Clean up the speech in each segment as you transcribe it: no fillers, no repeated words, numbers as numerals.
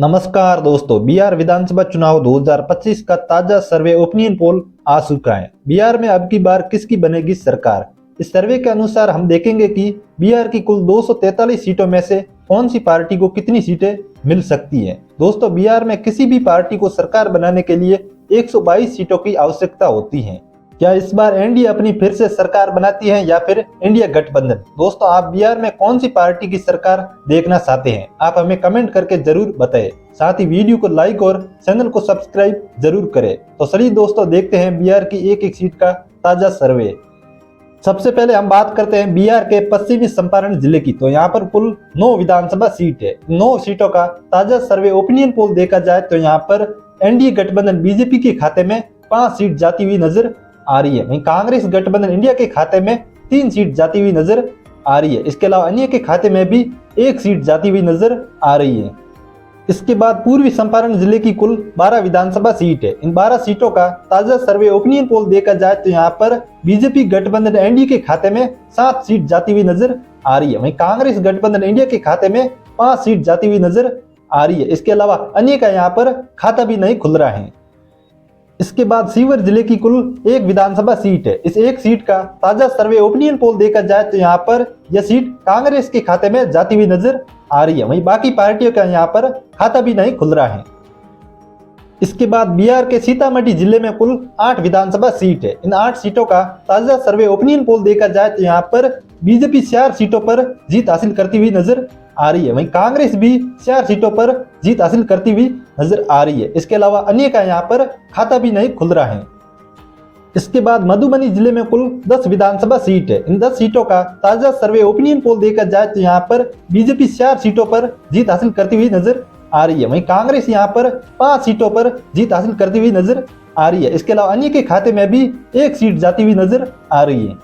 नमस्कार दोस्तों, बिहार विधानसभा चुनाव 2025 का ताजा सर्वे ओपिनियन पोल आ चुका है। बिहार में अब की बार किसकी बनेगी सरकार। इस सर्वे के अनुसार हम देखेंगे कि बिहार की कुल 243 सीटों में से कौन सी पार्टी को कितनी सीटें मिल सकती हैं। दोस्तों, बिहार में किसी भी पार्टी को सरकार बनाने के लिए 122 सीटों की आवश्यकता होती है। क्या इस बार एनडीए अपनी फिर से सरकार बनाती है या फिर इंडिया गठबंधन। दोस्तों, आप बिहार में कौन सी पार्टी की सरकार देखना चाहते हैं, आप हमें कमेंट करके जरूर बताएं। साथ ही वीडियो को लाइक और चैनल को सब्सक्राइब जरूर करें। तो चलिए दोस्तों, देखते हैं बिहार की एक एक सीट का ताजा सर्वे। सबसे पहले हम बात करते हैं बिहार के पश्चिमी चंपारण जिले की। तो यहाँ पर कुल 9 विधानसभा सीट है। 9 सीटों का ताजा सर्वे ओपिनियन पोल देखा जाए तो यहाँ पर एनडीए गठबंधन बीजेपी के खाते में 5 सीट जाती हुई नजर आ रही है। वहीं कांग्रेस गठबंधन इंडिया के खाते में 3 सीट जाती हुई नजर आ रही है। इसके अलावा अन्य के खाते में भी 1 सीट जाती हुई नजर आ रही है। इसके बाद पूर्वी चंपारण जिले की कुल 12 विधानसभा सीट है। इन 12 सीटों का ताजा सर्वे ओपिनियन पोल देखा जाए तो यहाँ पर बीजेपी गठबंधन एनडीए के खाते में 7 सीट जाती हुई नजर आ रही है। वहीं कांग्रेस गठबंधन इंडिया के खाते में 5 सीट जाती हुई नजर आ रही है। इसके अलावा अन्य का यहाँ पर खाता भी नहीं खुल रहा है। इसके बाद सीवर जिले की कुल 1 विधानसभा सीट है। इस एक सीट का ताजा सर्वे ओपिनियन पोल देखा जाए तो यहाँ पर यह सीट कांग्रेस के खाते में जाती हुई नजर आ रही है। वहीं बाकी पार्टियों का यहाँ पर खाता भी नहीं खुल रहा है। इसके बाद बिहार के सीतामढ़ी जिले में कुल 8 विधानसभा सीट है। इन 8 सीटों का ताजा सर्वे ओपिनियन पोल देखा जाए तो यहाँ पर बीजेपी 4 सीटों पर जीत हासिल करती हुई नजर आ रही है। वहीं कांग्रेस भी 4 सीटों पर जीत हासिल करती हुई नजर आ रही है। इसके अलावा अन्य का यहाँ पर खाता भी नहीं खुल रहा है। इसके बाद मधुबनी जिले में कुल 10 विधानसभा सीट है। इन 10 सीटों का ताजा सर्वे ओपिनियन पोल देखा जाए तो यहाँ पर बीजेपी 4 सीटों पर जीत हासिल करती हुई नजर आ रही है। वहीं कांग्रेस यहाँ पर 5 सीटों पर जीत हासिल करती हुई नजर आ रही है। इसके अलावा अन्य के खाते में भी 1 सीट जाती हुई नजर आ रही है।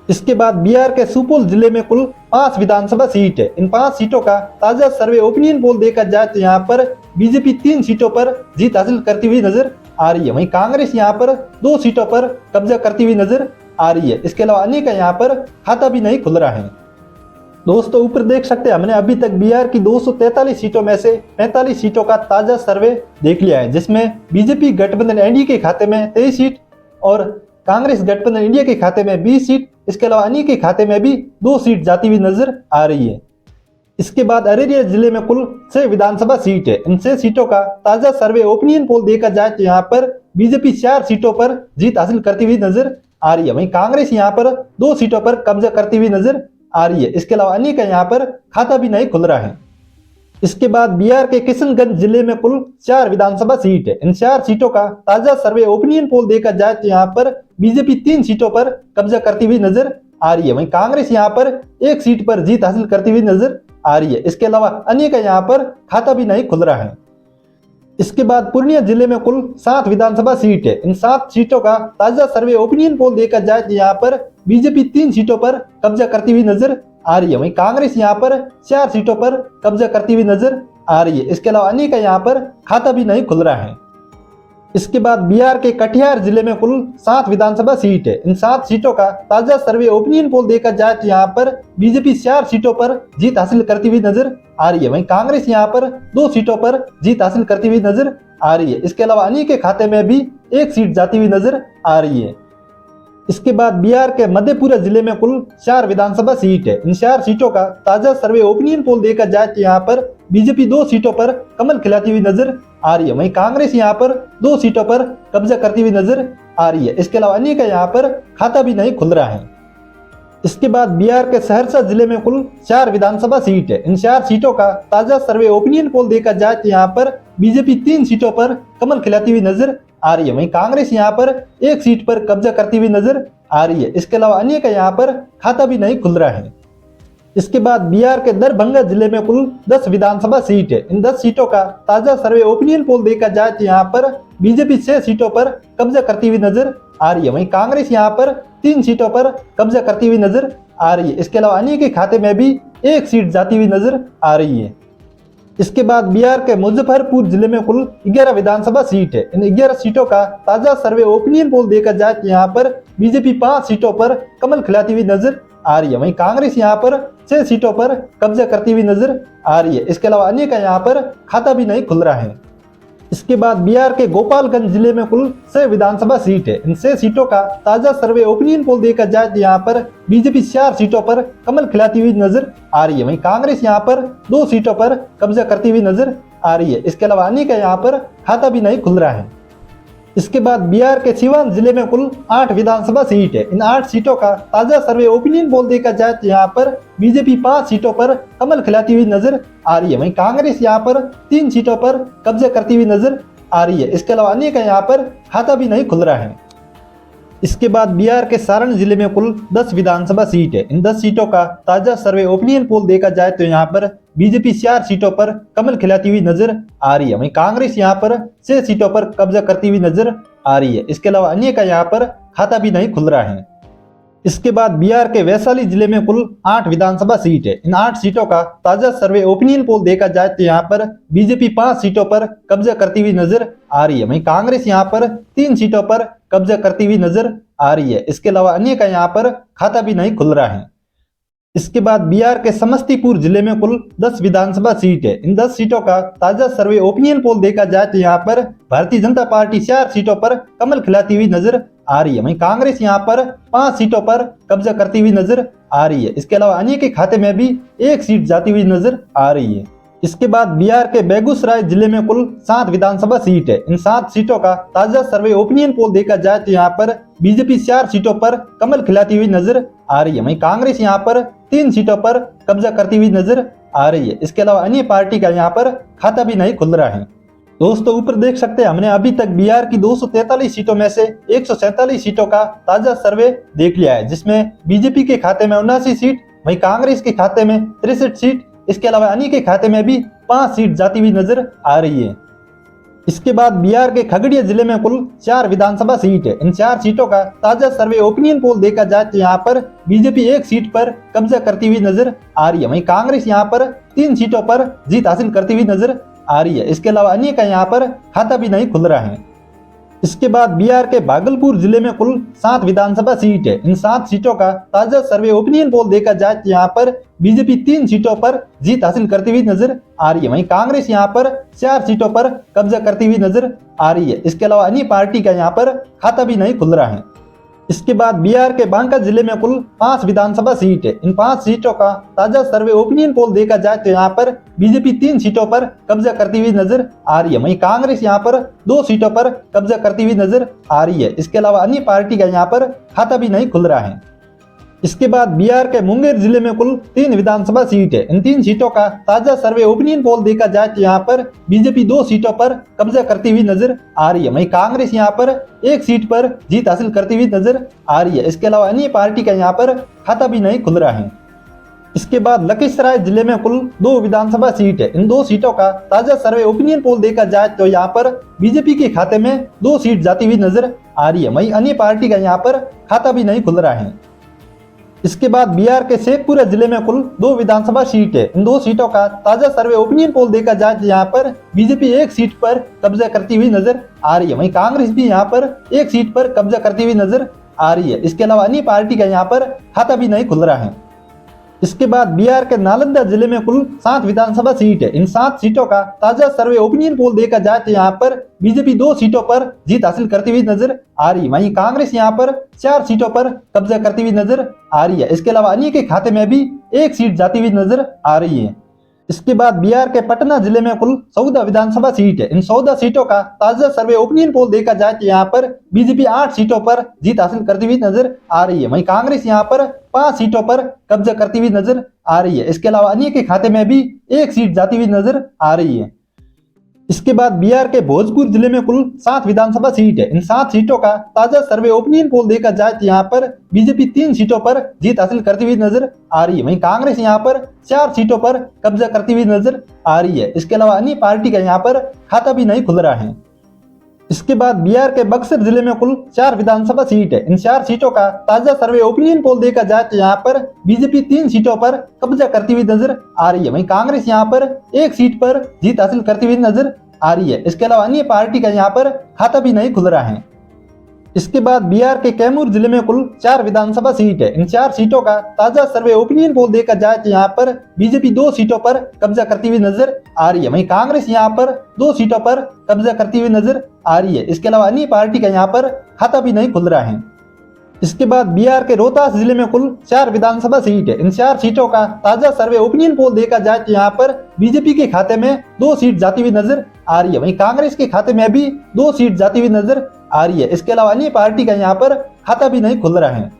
इसके बाद बिहार के सुपौल जिले में कुल 5 विधानसभा सीट है। इन 5 सीटों का ताजा सर्वे ओपिनियन पोल देखा जाए तो यहाँ पर बीजेपी 3 सीटों पर जीत हासिल करती हुई नजर आ रही है। वहीं कांग्रेस यहाँ पर 2 सीटों पर कब्जा करती हुई नजर आ रही है। इसके अलावा अन्य का यहाँ पर खाता भी नहीं खुल रहा है। दोस्तों, ऊपर देख सकते हैं हमने अभी तक बिहार की 243 सीटों में से 45 सीटों का ताजा सर्वे देख लिया है, जिसमें बीजेपी गठबंधन एनडीए के खाते में 23 सीट और कांग्रेस गठबंधन इंडिया के खाते में 20 सीट। इसके अलावा अन्य के खाते में भी 2 सीट जाती हुई नजर आ रही है। इसके बाद अररिया जिले में कुल 6 विधानसभा सीट है। इन 6 सीटों का ताजा सर्वे ओपिनियन पोल देखा जाए तो यहाँ पर बीजेपी 4 सीटों पर जीत हासिल करती हुई नजर आ रही है। वहीं कांग्रेस यहाँ पर 2 सीटों पर कब्जा करती हुई नजर आ रही है। इसके अलावा अन्य का यहाँ पर खाता भी नहीं खुल रहा है। इसके बाद बिहार के किशनगंज जिले में कुल 4 विधानसभा सीट है। इन 4 सीटों का ताजा सर्वे ओपिनियन पोल देखा जाए तो यहाँ पर बीजेपी 3 सीटों पर कब्जा करती हुई नजर आ रही है। वहीं कांग्रेस यहाँ पर 1 सीट पर जीत हासिल करती हुई नजर आ रही है। इसके अलावा अन्य का यहाँ पर खाता भी नहीं खुल रहा है। इसके बाद पूर्णिया जिले में कुल 7 विधानसभा सीट है। इन 7 सीटों का ताजा सर्वे ओपिनियन पोल देखा जाए तो यहाँ पर बीजेपी 3 सीटों पर कब्जा करती हुई नजर आ रही है। वहीं कांग्रेस यहाँ पर 4 सीटों पर कब्जा करती हुई नजर आ रही है। इसके अलावा अन्य का यहाँ पर खाता भी नहीं खुल रहा है। इसके बाद बिहार के कटिहार जिले में कुल 7 विधानसभा सीट है। इन 7 सीटों का ताजा सर्वे ओपिनियन पोल देखा जाए तो यहाँ पर बीजेपी 4 सीटों पर जीत हासिल करती हुई नजर आ रही है। वहीं कांग्रेस यहाँ पर 2 सीटों पर जीत हासिल करती हुई नजर आ रही है। इसके अलावा अन्य के खाते में भी 1 सीट जाती हुई नजर आ रही है। इसके बाद बिहार के मधेपुरा जिले में कुल 4 विधानसभा सीट है। इन 4 सीटों का ताजा सर्वे ओपिनियन पोल देखा जाए तो यहाँ पर बीजेपी 2 सीटों पर कमल खिलाती हुई नजर आ रही है। वहीं कांग्रेस यहाँ पर 2 सीटों पर कब्जा करती हुई नजर आ रही है। इसके अलावा अन्य का यहाँ पर खाता भी नहीं खुल रहा है। इसके बाद बिहार के सहरसा जिले में कुल 4 विधानसभा सीट है। इन 4 सीटों का ताजा सर्वे ओपिनियन पोल देखा जाए तो यहाँ पर बीजेपी 3 सीटों पर कमल खिलाती हुई नजर आ रही है। वहीं कांग्रेस यहाँ पर 1 सीट पर कब्जा करती हुई नजर आ रही है। इसके अलावा अन्य का यहाँ पर खाता भी नहीं खुल रहा है। इसके बाद बिहार के दरभंगा जिले में कुल 10 विधानसभा सीट है। इन 10 सीटों का ताजा सर्वे ओपिनियन पोल देखा जाए तो यहाँ पर बीजेपी 6 सीटों पर कब्जा करती हुई नजर आ रही है। वहीं कांग्रेस यहाँ पर 3 सीटों पर कब्जा करती हुई नजर आ रही है। इसके अलावा अन्य के खाते में भी 1 सीट जाती हुई नजर आ रही है। इसके बाद बिहार के मुजफ्फरपुर जिले में कुल 11 विधानसभा सीट है। इन 11 सीटों का ताजा सर्वे ओपिनियन पोल देखा जाए तो यहाँ पर बीजेपी 5 सीटों पर कमल खिलाती हुई नजर आ रही है। वहीं कांग्रेस यहाँ पर 6 सीटों पर कब्जा करती हुई नजर आ रही है। इसके अलावा अन्य का यहाँ पर खाता भी नहीं खुल रहा है। इसके बाद बिहार के गोपालगंज जिले में कुल 6 विधानसभा सीट है। इन 6 सीटों का ताजा सर्वे ओपिनियन पोल देखा जाए तो यहाँ पर बीजेपी 4 सीटों पर कमल खिलाती हुई नजर आ रही है। वहीं कांग्रेस यहाँ पर 2 सीटों पर कब्जा करती हुई नजर आ रही है। इसके अलावा अन्य का यहाँ पर खाता भी नहीं खुल रहा है। इसके बाद बिहार के सीवान जिले में कुल 8 विधानसभा सीट है। इन 8 सीटों का ताजा सर्वे ओपिनियन पोल देखा जाए तो यहाँ पर बीजेपी 5 सीटों पर कमल खिलाती हुई नजर आ रही है। वहीं कांग्रेस यहाँ पर 3 सीटों पर कब्जा करती हुई नजर आ रही है। इसके अलावा अन्य का यहाँ पर खाता भी नहीं खुल रहा है। इसके बाद बिहार के सारण जिले में कुल 10 विधानसभा सीट है। इन 10 सीटों का ताजा सर्वे ओपिनियन पोल देखा जाए तो यहाँ पर बीजेपी 4 सीटों पर कमल खिलाती हुई नजर आ रही है। वहीं कांग्रेस यहाँ पर 6 सीटों पर कब्जा करती हुई नजर आ रही है। इसके अलावा अन्य का यहाँ पर खाता भी नहीं खुल रहा है। इसके बाद बिहार के वैशाली जिले में कुल 8 विधानसभा सीट है। इन 8 सीटों का ताजा सर्वे ओपिनियन पोल देखा जाए तो यहाँ पर बीजेपी 5 सीटों पर कब्जा करती हुई नजर आ रही है। वहीं कांग्रेस यहाँ पर 3 सीटों पर कब्जा करती हुई नजर आ रही है। इसके अलावा अन्य का यहाँ पर खाता भी नहीं खुल रहा है। इसके बाद बिहार के समस्तीपुर जिले में कुल 10 विधानसभा सीट है। इन 10 सीटों का ताजा सर्वे ओपिनियन पोल देखा जाए तो यहाँ पर भारतीय जनता पार्टी 4 सीटों पर कमल खिलाती हुई नजर आ रही है। वहीं कांग्रेस यहाँ पर 5 सीटों पर कब्जा करती हुई नजर आ रही है। इसके अलावा अन्य के खाते में भी 1 सीट जाती हुई नजर आ रही है। इसके बाद बिहार के बेगूसराय जिले में कुल 7 विधानसभा सीट है। इन 7 सीटों का ताजा सर्वे ओपिनियन पोल देखा जाए तो यहाँ पर बीजेपी 4 सीटों पर कमल खिलाती हुई नजर आ रही है। वहीं कांग्रेस यहाँ पर 3 सीटों पर कब्जा करती हुई नजर आ रही है। इसके अलावा अन्य पार्टी का यहाँ पर खाता भी नहीं खुल रहा है। दोस्तों ऊपर देख सकते हैं हमने अभी तक बिहार की 243 सीटों में से 147 सीटों का ताजा सर्वे देख लिया है, जिसमें बीजेपी के खाते में 79 सीट, वहीं कांग्रेस के खाते में 63 सीट, इसके अलावा अन्य के खाते में भी 5 सीट जाती हुई नजर आ रही है। इसके बाद बिहार के खगड़िया जिले में कुल 4 विधानसभा सीट है। इन 4 सीटों का ताजा सर्वे ओपिनियन पोल देखा जाए तो यहाँ पर बीजेपी 1 सीट पर कब्जा करती हुई नजर आ रही है। वहीं कांग्रेस यहाँ पर 3 सीटों पर जीत हासिल करती हुई नजर आ रही है। इसके अलावा अन्य का यहाँ पर खाता भी नहीं खुल रहा है। इसके बाद बिहार के भागलपुर जिले में कुल 7 विधानसभा सीट है। इन 7 सीटों का ताजा सर्वे ओपिनियन पोल देखा जाए तो यहाँ पर बीजेपी 3 सीटों पर जीत हासिल करती हुई नजर आ रही है। वहीं कांग्रेस यहाँ पर 4 सीटों पर कब्जा करती हुई नजर आ रही है। इसके अलावा अन्य पार्टी का यहाँ पर खाता भी नहीं खुल रहा है। इसके बाद बिहार के बांका जिले में कुल 5 विधानसभा सीट है। इन 5 सीटों का ताजा सर्वे ओपिनियन पोल देखा जाए तो यहाँ पर बीजेपी 3 सीटों पर कब्जा करती हुई नजर आ रही है। वहीं कांग्रेस यहाँ पर 2 सीटों पर कब्जा करती हुई नजर आ रही है। इसके अलावा अन्य पार्टी का यहाँ पर खाता भी नहीं खुल रहा है। इसके बाद बिहार के मुंगेर जिले में कुल 3 विधानसभा सीट है। इन 3 सीटों का ताजा सर्वे ओपिनियन पोल देखा जाए तो यहाँ पर बीजेपी 2 सीटों पर कब्जा करती हुई नजर आ रही है। वहीं कांग्रेस यहाँ पर 1 सीट पर जीत हासिल करती हुई नजर आ रही है। इसके अलावा अन्य पार्टी का यहाँ पर खाता भी नहीं खुल रहा है। इसके बाद लखीसराय जिले में कुल 2 विधानसभा सीट है। इन 2 सीटों का ताजा सर्वे ओपिनियन पोल देखा जाए तो यहाँ पर बीजेपी के खाते में 2 सीट जाती हुई नजर आ रही है। वहीं अन्य पार्टी का यहाँ पर खाता भी नहीं खुल रहा है। इसके बाद बिहार के शेखपुरा जिले में कुल 2 विधानसभा सीट है। इन 2 सीटों का ताजा सर्वे ओपिनियन पोल देखा जाए तो यहाँ पर बीजेपी 1 सीट पर कब्जा करती हुई नजर आ रही है। वहीं कांग्रेस भी यहाँ पर 1 सीट पर कब्जा करती हुई नजर आ रही है। इसके अलावा अन्य पार्टी का यहाँ पर खाता भी नहीं खुल रहा है। इसके बाद बिहार के नालंदा जिले में कुल 7 विधानसभा सीट है। इन 7 सीटों का ताजा सर्वे ओपिनियन पोल देखा जाए तो यहाँ पर बीजेपी 2 सीटों पर जीत हासिल करती हुई नजर आ रही है। वहीं कांग्रेस यहाँ पर 4 सीटों पर कब्जा करती हुई नजर आ रही है। इसके अलावा अन्य के खाते में भी 1 सीट जाती हुई नजर आ रही है। इसके बाद बिहार के पटना जिले में कुल 14 विधानसभा सीट है। इन 14 सीटों का ताजा सर्वे ओपिनियन पोल देखा जाए तो यहाँ पर बीजेपी 8 सीटों पर जीत हासिल करती हुई नजर आ रही है। वहीं कांग्रेस यहाँ पर 5 सीटों पर कब्जा करती हुई नजर आ रही है। इसके अलावा अन्य के खाते में भी 1 सीट जाती हुई नजर आ रही है। इसके बाद बिहार के भोजपुर जिले में कुल 7 विधानसभा सीट है। इन 7 सीटों का ताजा सर्वे ओपिनियन पोल देखा जाए तो यहाँ पर बीजेपी 3 सीटों पर जीत हासिल करती हुई नजर आ रही है। वहीं कांग्रेस यहाँ पर 4 सीटों पर कब्जा करती हुई नजर आ रही है। इसके अलावा अन्य पार्टी का यहाँ पर खाता भी नहीं खुल रहा है। इसके बाद बिहार के बक्सर जिले में कुल 4 विधानसभा सीट है। इन 4 सीटों का ताजा सर्वे ओपिनियन पोल देखा जाए तो यहाँ पर बीजेपी 3 सीटों पर कब्जा करती हुई नजर आ रही है। वहीं कांग्रेस यहाँ पर 1 सीट पर जीत हासिल करती हुई नजर आ रही है। इसके अलावा अन्य पार्टी का यहाँ पर खाता भी नहीं खुल रहा है। इसके बाद बिहार के कैमूर जिले में कुल 4 विधानसभा सीट है। इन 4 सीटों का ताजा सर्वे ओपिनियन पोल देखा जाए तो यहाँ पर बीजेपी 2 सीटों पर कब्जा करती हुई नजर आ रही है, वहीं कांग्रेस यहाँ पर 2 सीटों पर कब्जा करती हुई नजर आ रही है। इसके अलावा अन्य पार्टी का यहाँ पर खाता भी नहीं खुल रहा है। इसके बाद बिहार के रोहतास जिले में कुल 4 विधानसभा सीट है। इन 4 सीटों का ताजा सर्वे ओपिनियन पोल देखा जाए तो यहाँ पर बीजेपी के खाते में 2 सीट जाती हुई नजर आ रही है, वहीं कांग्रेस के खाते में भी 2 सीट जाती हुई नजर आ रही है। इसके अलावा अन्य पार्टी का यहाँ पर खाता भी नहीं खुल रहा है।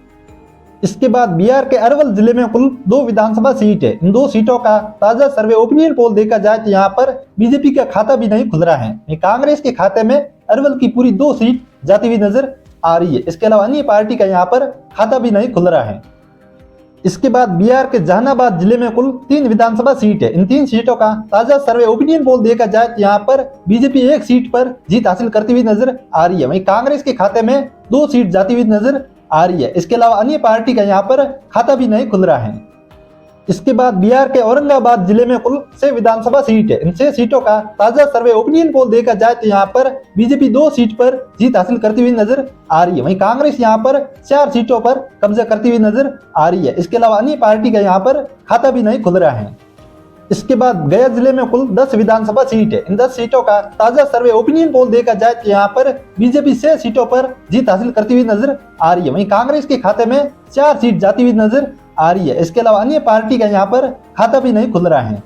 इसके बाद बिहार के अरवल जिले में कुल 2 विधानसभा सीट है। इन 2 सीटों का ताजा सर्वे ओपिनियन पोल देखा जाए तो यहाँ पर बीजेपी का खाता भी नहीं खुल रहा है, कांग्रेस के खाते में अरवल की पूरी 2 सीट जाती हुई नजर आ रही है। इसके अलावा अन्य पार्टी का यहाँ पर खाता भी नहीं खुल रहा है। इसके बाद बिहार के जहानाबाद जिले में कुल 3 विधानसभा सीट है। इन 3 सीटों का ताजा सर्वे ओपिनियन पोल देखा जाए तो यहाँ पर बीजेपी 1 सीट पर जीत हासिल करती हुई नजर आ रही है, वहीं कांग्रेस के खाते में 2 सीट जाती हुई नजर आ रही है। इसके अलावा अन्य पार्टी का यहाँ पर खाता भी नहीं खुल रहा है। इसके बाद बिहार के औरंगाबाद जिले में कुल 6 विधानसभा सीट है। इन 6 सीटों का ताजा सर्वे ओपिनियन पोल देखा जाए तो यहाँ पर बीजेपी 2 सीट पर जीत हासिल करती हुई नजर आ रही है, वहीं कांग्रेस यहाँ पर 4 सीटों पर कब्जा करती हुई नजर आ रही है। इसके अलावा अन्य पार्टी का यहाँ पर खाता भी नहीं खुल रहा है। इसके बाद गया जिले में कुल 10 विधानसभा सीट है। इन 10 सीटों का ताजा सर्वे ओपिनियन पोल देखा जाए तो यहाँ पर बीजेपी 6 सीटों पर जीत हासिल करती हुई नजर आ रही है, वहीं कांग्रेस के खाते में 4 सीट जाती हुई नजर आ रही है। इसके अलावा अन्य पार्टी का यहाँ पर खाता भी नहीं खुल रहा है।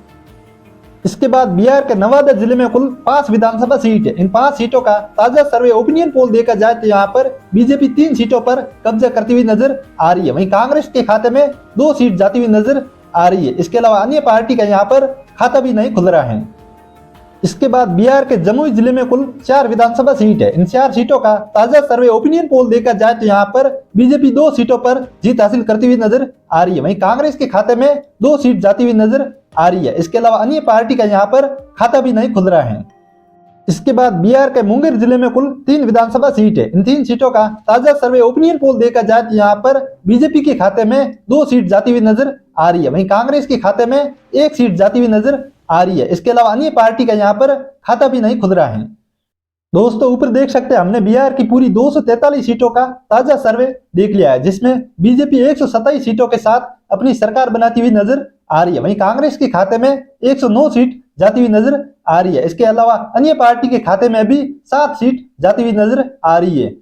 इसके बाद बिहार के नवादा जिले में कुल 5 विधानसभा सीट है। इन 5 सीटों का ताजा सर्वे ओपिनियन पोल देखा जाए तो यहाँ पर बीजेपी 3 सीटों पर कब्जा करती हुई नजर आ रही है, वहीं कांग्रेस के खाते में 2 सीट जाती हुई नजर आ रही है। इसके अलावा अन्य पार्टी का यहाँ पर खाता भी नहीं खुल रहा है। इसके बाद बिहार के जमुई जिले में कुल 4 विधानसभा सीट है। इन 4 सीटों का ताजा सर्वे ओपिनियन पोल देखा जाए तो यहाँ पर बीजेपी 2 सीटों पर जीत हासिल करती हुई नजर आ रही है, वहीं कांग्रेस के खाते में 2 सीट जाती हुई नजर आ रही है। इसके अलावा अन्य पार्टी का यहाँ पर खाता भी नहीं खुल रहा है। इसके बाद बिहार के मुंगेर जिले में कुल 3 विधानसभा सीट है। इन 3 सीटों का ताजा सर्वे ओपिनियन पोल देखा जाए तो यहाँ पर बीजेपी के खाते में 2 सीट जाती हुई नजर आ रही है, वहीं कांग्रेस के खाते में 1 सीट जाती हुई नजर आ रही है। इसके अलावा अन्य पार्टी का यहाँ पर खाता भी नहीं खुल रहा है। दोस्तों ऊपर देख सकते हैं हमने बिहार की पूरी 243 सीटों का ताजा सर्वे देख लिया है, जिसमें बीजेपी 127 सीटों के साथ अपनी सरकार बनाती हुई नजर आ रही है, वहीं कांग्रेस के खाते में 109 सीट जाती हुई नजर आ रही है। इसके अलावा अन्य पार्टी के खाते में भी 7 सीट जाती हुई नजर आ रही है।